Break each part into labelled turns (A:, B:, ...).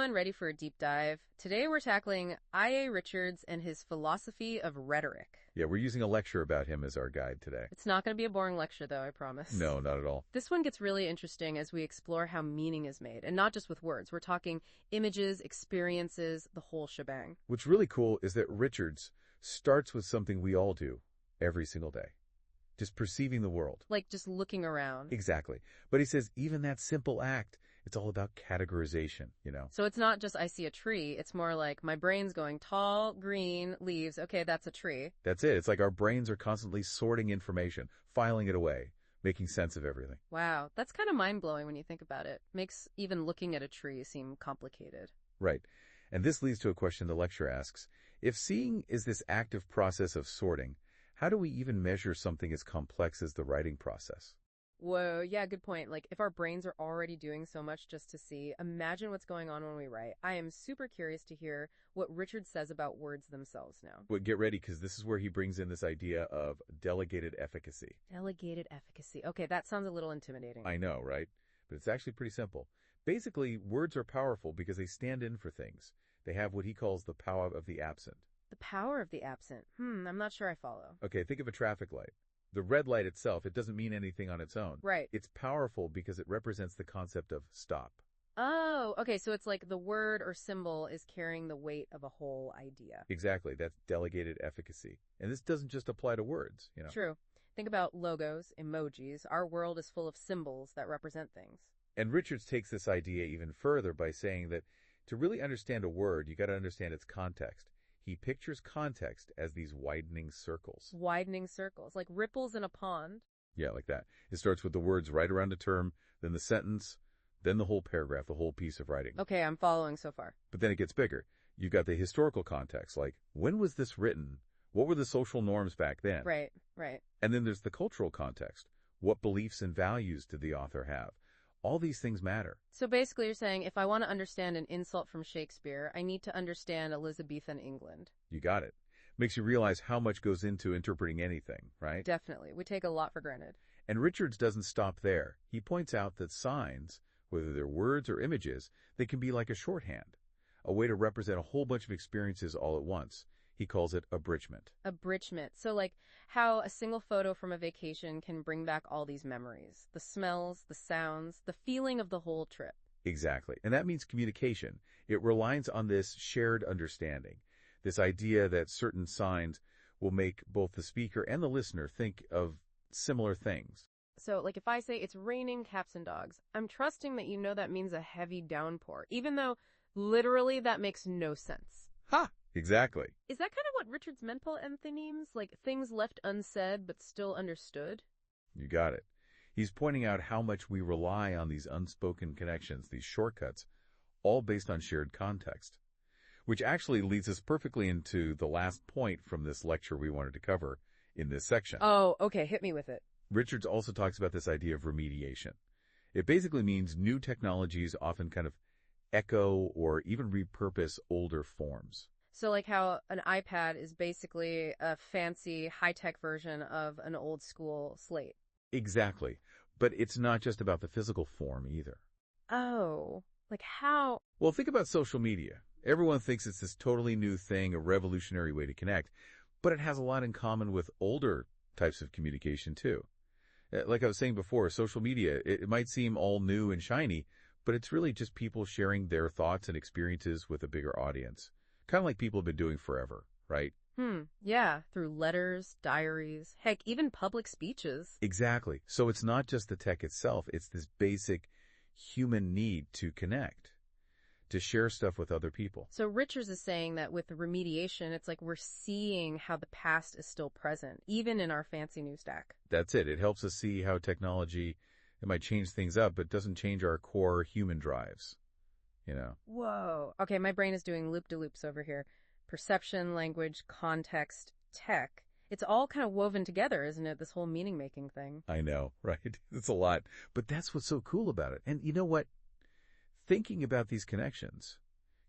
A: everyone ready for a deep dive? Today we're tackling I.A. Richards and his Philosophy of Rhetoric.
B: Yeah, we're using a lecture about him as our guide today.
A: It's not going to be a boring lecture, though, I promise.
B: No, not at all.
A: This one gets really interesting as we explore how meaning is made, and not just with words. We're talking images, experiences, the whole shebang.
B: What's really cool is that Richards starts with something we all do every single day. Just perceiving the world.
A: Like just looking around.
B: Exactly. But he says even that simple act, it's all about categorization, you know?
A: So it's not just I see a tree. It's more like my brain's going tall, green, leaves. Okay, that's a tree.
B: That's it. It's like our brains are constantly sorting information, filing it away, making sense of everything.
A: Wow, that's kind of mind-blowing when you think about it. Makes even looking at a tree seem complicated.
B: Right. And this leads to a question the lecturer asks. If seeing is this active process of sorting, how do we even measure something as complex as the writing process?
A: Whoa, yeah, good point. Like, if our brains are already doing so much just to see, imagine what's going on when we write. I am super curious to hear what Richard says about words themselves now.
B: But get ready, because this is where he brings in this idea of delegated efficacy.
A: Delegated efficacy. Okay, that sounds a little intimidating.
B: I know, right? But it's actually pretty simple. Basically, words are powerful because they stand in for things. They have what he calls the power of the absent.
A: The power of the absent. I'm not sure I follow.
B: Okay, think of a traffic light. The red light itself, it doesn't mean anything on its own.
A: Right.
B: It's powerful because it represents the concept of stop.
A: Oh, okay, so it's like the word or symbol is carrying the weight of a whole idea.
B: Exactly, that's delegated efficacy. And this doesn't just apply to words, you know.
A: True. Think about logos, emojis. Our world is full of symbols that represent things.
B: And Richards takes this idea even further by saying that to really understand a word, you got to understand its context. He pictures context as these widening circles.
A: Widening circles, like ripples in a pond.
B: Yeah, like that. It starts with the words right around a term, then the sentence, then the whole paragraph, the whole piece of writing.
A: Okay, I'm following so far.
B: But then it gets bigger. You've got the historical context, like when was this written? What were the social norms back then?
A: Right.
B: And then there's the cultural context. What beliefs and values did the author have? All these things matter.
A: So basically you're saying if I want to understand an insult from Shakespeare, I need to understand Elizabethan England.
B: You got it. Makes you realize how much goes into interpreting anything, right?
A: Definitely. We take a lot for granted.
B: And Richards doesn't stop there. He points out that signs, whether they're words or images, they can be like a shorthand, a way to represent a whole bunch of experiences all at once. He calls it abridgment.
A: Abridgment. So like how a single photo from a vacation can bring back all these memories. The smells, the sounds, the feeling of the whole trip.
B: Exactly. And that means communication. It relies on this shared understanding, this idea that certain signs will make both the speaker and the listener think of similar things.
A: So like if I say it's raining cats and dogs, I'm trusting that you know that means a heavy downpour, even though literally that makes no sense.
B: Ha! Exactly.
A: Is that kind of what Richards meant by enthymemes? Like things left unsaid but still understood?
B: You got it. He's pointing out how much we rely on these unspoken connections, these shortcuts, all based on shared context. Which actually leads us perfectly into the last point from this lecture we wanted to cover in this section.
A: Oh, okay, hit me with it.
B: Richards also talks about this idea of remediation. It basically means new technologies often kind of echo or even repurpose older forms.
A: So like how an iPad is basically a fancy high-tech version of an old school slate.
B: Exactly. But it's not just about the physical form either.
A: Oh, like how?
B: Well, think about social media. Everyone thinks it's this totally new thing, a revolutionary way to connect, but it has a lot in common with older types of communication too. Like I was saying before, social media, it might seem all new and shiny, but it's really just people sharing their thoughts and experiences with a bigger audience. Kind of like people have been doing forever, right?
A: Yeah, through letters, diaries, heck, even public speeches.
B: Exactly. So it's not just the tech itself, it's this basic human need to connect, to share stuff with other people.
A: So Richards is saying that with the remediation, it's like we're seeing how the past is still present, even in our fancy new stack.
B: That's it. It helps us see how technology, it might change things up, but doesn't change our core human drives, you know?
A: Whoa. Okay, my brain is doing loop-de-loops over here. Perception, language, context, tech. It's all kind of woven together, isn't it? This whole meaning-making thing.
B: I know, right? It's a lot. But that's what's so cool about it. And you know what? Thinking about these connections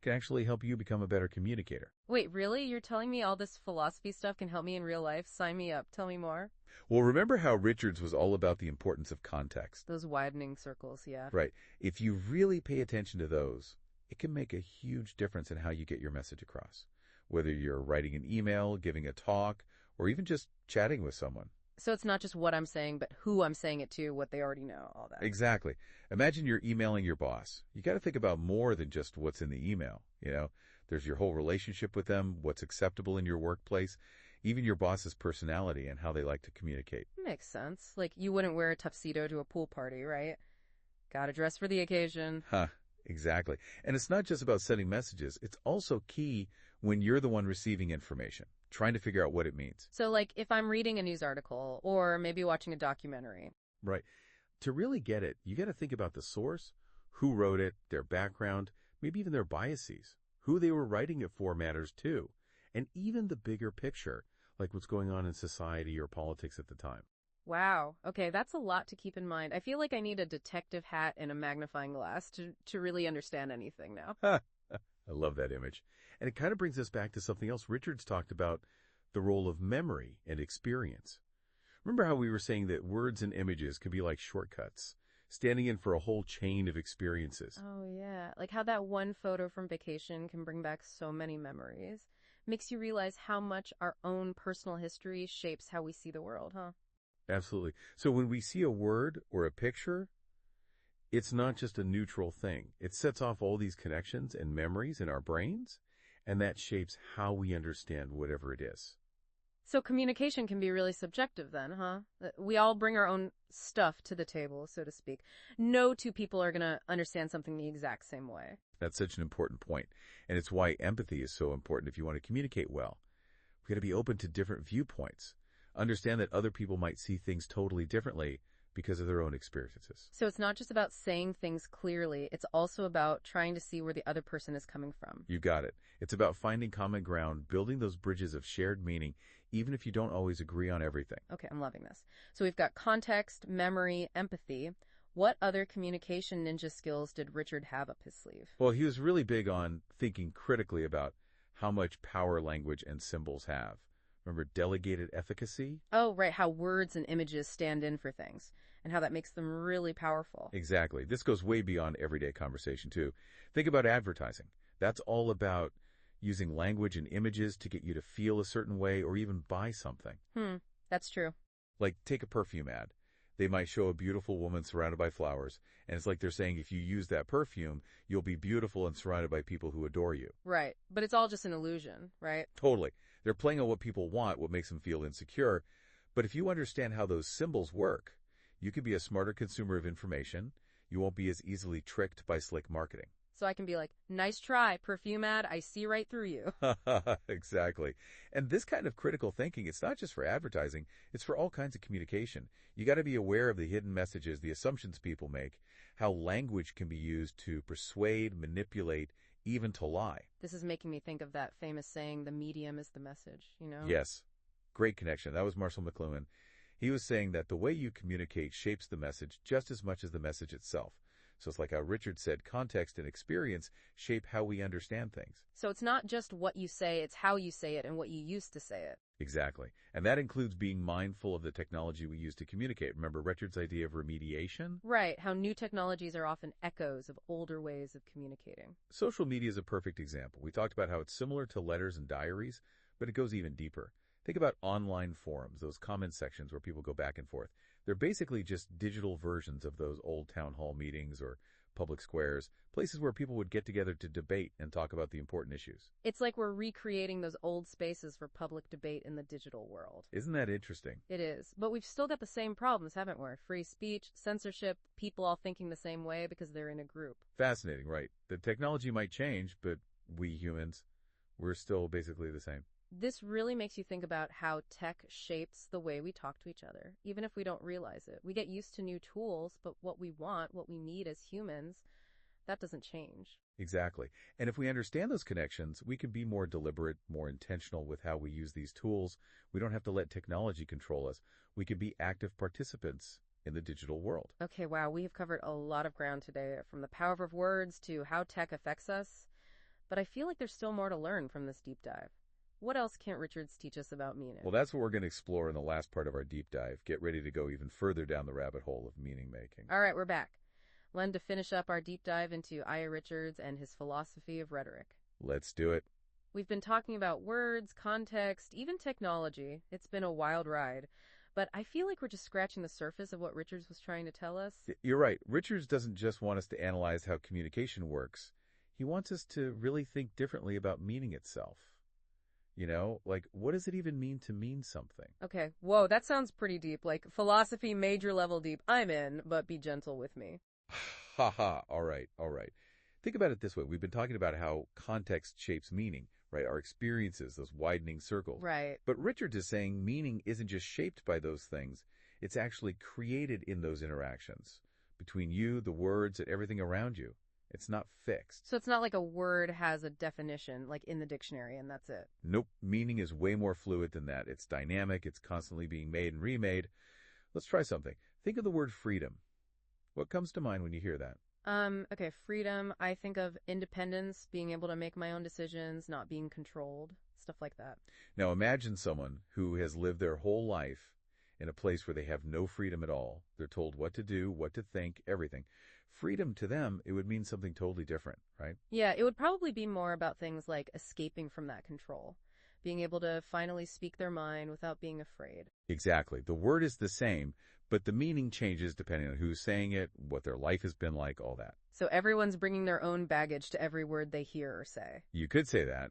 B: can actually help you become a better communicator.
A: Wait, really? You're telling me all this philosophy stuff can help me in real life? Sign me up. Tell me more.
B: Well, remember how Richards was all about the importance of context?
A: Those widening circles, yeah.
B: Right. If you really pay attention to those, it can make a huge difference in how you get your message across, whether you're writing an email, giving a talk, or even just chatting with someone.
A: So it's not just what I'm saying, but who I'm saying it to, what they already know, all that.
B: Exactly. Imagine you're emailing your boss. You got to think about more than just what's in the email. There's your whole relationship with them, what's acceptable in your workplace, even your boss's personality and how they like to communicate.
A: Makes sense. Like, you wouldn't wear a tuxedo to a pool party, right? Gotta dress for the occasion.
B: Exactly. And it's not just about sending messages. It's also key when you're the one receiving information, trying to figure out what it means.
A: So, like, if I'm reading a news article or maybe watching a documentary.
B: Right. To really get it, you got to think about the source, who wrote it, their background, maybe even their biases. Who they were writing it for matters too. And even the bigger picture, like what's going on in society or politics at the time.
A: Wow. Okay, that's a lot to keep in mind. I feel like I need a detective hat and a magnifying glass to really understand anything now.
B: I love that image. And it kind of brings us back to something else Richard's talked about, the role of memory and experience. Remember how we were saying that words and images can be like shortcuts, standing in for a whole chain of experiences.
A: Oh, yeah. Like how that one photo from vacation can bring back so many memories. Makes you realize how much our own personal history shapes how we see the world, huh?
B: Absolutely. So when we see a word or a picture, it's not just a neutral thing. It sets off all these connections and memories in our brains, and that shapes how we understand whatever it is.
A: So communication can be really subjective then, huh? We all bring our own stuff to the table, so to speak. No two people are going to understand something the exact same way.
B: That's such an important point, and it's why empathy is so important if you want to communicate well. We've got to be open to different viewpoints. Understand that other people might see things totally differently because of their own experiences.
A: So it's not just about saying things clearly, it's also about trying to see where the other person is coming from.
B: You got it. It's about finding common ground, building those bridges of shared meaning, even if you don't always agree on everything.
A: Okay, I'm loving this. So we've got context, memory, empathy. What other communication ninja skills did Richard have up his sleeve?
B: Well, he was really big on thinking critically about how much power language and symbols have. Remember delegated efficacy?
A: Oh, right, how words and images stand in for things, and how that makes them really powerful.
B: Exactly. This goes way beyond everyday conversation, too. Think about advertising. That's all about using language and images to get you to feel a certain way or even buy something.
A: That's true.
B: Like, take a perfume ad. They might show a beautiful woman surrounded by flowers, and it's like they're saying if you use that perfume, you'll be beautiful and surrounded by people who adore you.
A: Right, but it's all just an illusion, right?
B: Totally. They're playing on what people want, what makes them feel insecure. But if you understand how those symbols work, you can be a smarter consumer of information. You won't be as easily tricked by slick marketing.
A: So I can be like, nice try, perfume ad, I see right through you.
B: Exactly. And this kind of critical thinking, it's not just for advertising, it's for all kinds of communication. You got to be aware of the hidden messages, the assumptions people make, how language can be used to persuade, manipulate, even to lie.
A: This is making me think of that famous saying, the medium is the message, you know?
B: Yes. Great connection. That was Marshall McLuhan. He was saying that the way you communicate shapes the message just as much as the message itself. So it's like how Richard said, context and experience shape how we understand things.
A: So it's not just what you say, it's how you say it and what you use to say it.
B: Exactly. And that includes being mindful of the technology we use to communicate. Remember Richard's idea of remediation?
A: Right, how new technologies are often echoes of older ways of communicating.
B: Social media is a perfect example. We talked about how it's similar to letters and diaries, but it goes even deeper. Think about online forums, those comment sections where people go back and forth. They're basically just digital versions of those old town hall meetings or public squares, places where people would get together to debate and talk about the important issues.
A: It's like we're recreating those old spaces for public debate in the digital world.
B: Isn't that interesting?
A: It is. But we've still got the same problems, haven't we? Free speech, censorship, people all thinking the same way because they're in a group.
B: Fascinating, right? The technology might change, but we humans, we're still basically the same.
A: This really makes you think about how tech shapes the way we talk to each other, even if we don't realize it. We get used to new tools, but what we want, what we need as humans, that doesn't change.
B: Exactly. And if we understand those connections, we can be more deliberate, more intentional with how we use these tools. We don't have to let technology control us. We can be active participants in the digital world.
A: Okay, wow, we have covered a lot of ground today, from the power of words to how tech affects us. But I feel like there's still more to learn from this deep dive. What else can't Richards teach us about meaning?
B: Well, that's what we're going to explore in the last part of our deep dive. Get ready to go even further down the rabbit hole of meaning making.
A: All right, we're back. When to finish up our deep dive into I.A. Richards and his philosophy of rhetoric.
B: Let's do it.
A: We've been talking about words, context, even technology. It's been a wild ride. But I feel like we're just scratching the surface of what Richards was trying to tell us.
B: You're right. Richards doesn't just want us to analyze how communication works. He wants us to really think differently about meaning itself. Like, what does it even mean to mean something?
A: Okay, whoa, that sounds pretty deep. Like, philosophy major level deep. I'm in, but be gentle with me.
B: Ha ha. All right. Think about it this way. We've been talking about how context shapes meaning, right? Our experiences, those widening circles.
A: Right.
B: But Richards is saying meaning isn't just shaped by those things. It's actually created in those interactions between you, the words, and everything around you. It's not fixed.
A: So it's not like a word has a definition, like in the dictionary, and that's it.
B: Nope. Meaning is way more fluid than that. It's dynamic. It's constantly being made and remade. Let's try something. Think of the word freedom. What comes to mind when you hear that?
A: Okay, freedom. I think of independence, being able to make my own decisions, not being controlled, stuff like that.
B: Now imagine someone who has lived their whole life in a place where they have no freedom at all. They're told what to do, what to think, everything. Freedom to them, it would mean something totally different, right?
A: Yeah, it would probably be more about things like escaping from that control, being able to finally speak their mind without being afraid.
B: Exactly. The word is the same, but the meaning changes depending on who's saying it, what their life has been like, all that.
A: So everyone's bringing their own baggage to every word they hear or say.
B: You could say that.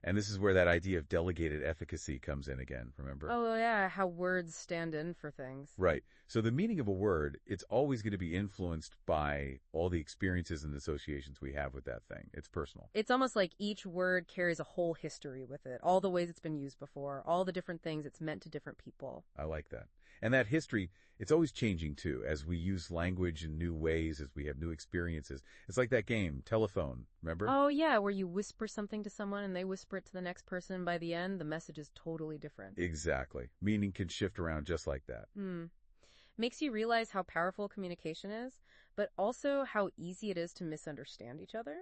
B: And this is where that idea of delegated efficacy comes in again, remember?
A: Oh, yeah, how words stand in for things.
B: Right. So the meaning of a word, it's always going to be influenced by all the experiences and associations we have with that thing. It's personal.
A: It's almost like each word carries a whole history with it, all the ways it's been used before, all the different things it's meant to different people.
B: I like that. And that history, it's always changing too, as we use language in new ways, as we have new experiences. It's like that game, Telephone, remember?
A: Oh, yeah, where you whisper something to someone and they whisper it to the next person. By the end, the message is totally different.
B: Exactly. Meaning can shift around just like that.
A: Makes you realize how powerful communication is, but also how easy it is to misunderstand each other.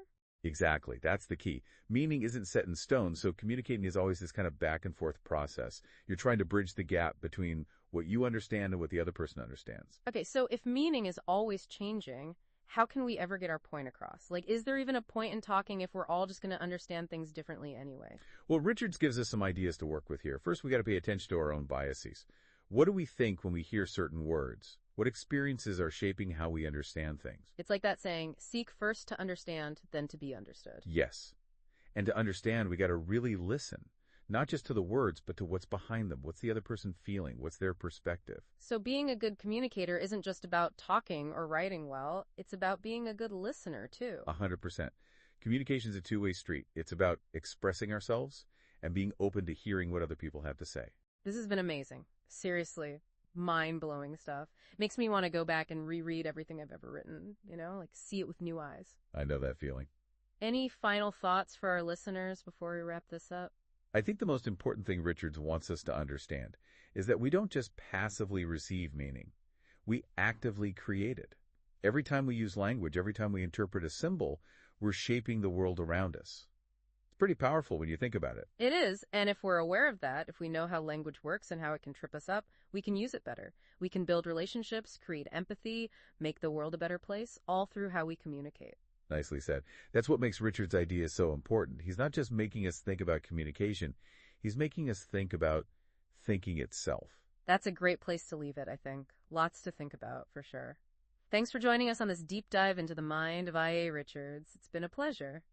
B: Exactly. That's the key. Meaning isn't set in stone, so communicating is always this kind of back and forth process. You're trying to bridge the gap between what you understand and what the other person understands.
A: Okay, so if meaning is always changing, how can we ever get our point across? Like, is there even a point in talking if we're all just going to understand things differently anyway?
B: Well, Richards gives us some ideas to work with here. First, we got to pay attention to our own biases. What do we think when we hear certain words? What experiences are shaping how we understand things?
A: It's like that saying, seek first to understand, then to be understood.
B: Yes. And to understand, we got to really listen. Not just to the words, but to what's behind them. What's the other person feeling? What's their perspective?
A: So being a good communicator isn't just about talking or writing well. It's about being a good listener, too.
B: 100%. Communication is a two-way street. It's about expressing ourselves and being open to hearing what other people have to say.
A: This has been amazing. Seriously. Mind-blowing stuff. Makes me want to go back and reread everything I've ever written, like see it with new eyes.
B: I know that feeling.
A: Any final thoughts for our listeners before we wrap this up?
B: I think the most important thing Richards wants us to understand is that we don't just passively receive meaning. We actively create it. Every time we use language, every time we interpret a symbol, we're shaping the world around us. It's pretty powerful when you think about it.
A: It is, and if we're aware of that, if we know how language works and how it can trip us up, we can use it better. We can build relationships, create empathy, make the world a better place, all through how we communicate.
B: Nicely said. That's what makes Richard's idea so important. He's not just making us think about communication. He's making us think about thinking itself.
A: That's a great place to leave it, I think. Lots to think about, for sure. Thanks for joining us on this deep dive into the mind of I.A. Richards. It's been a pleasure.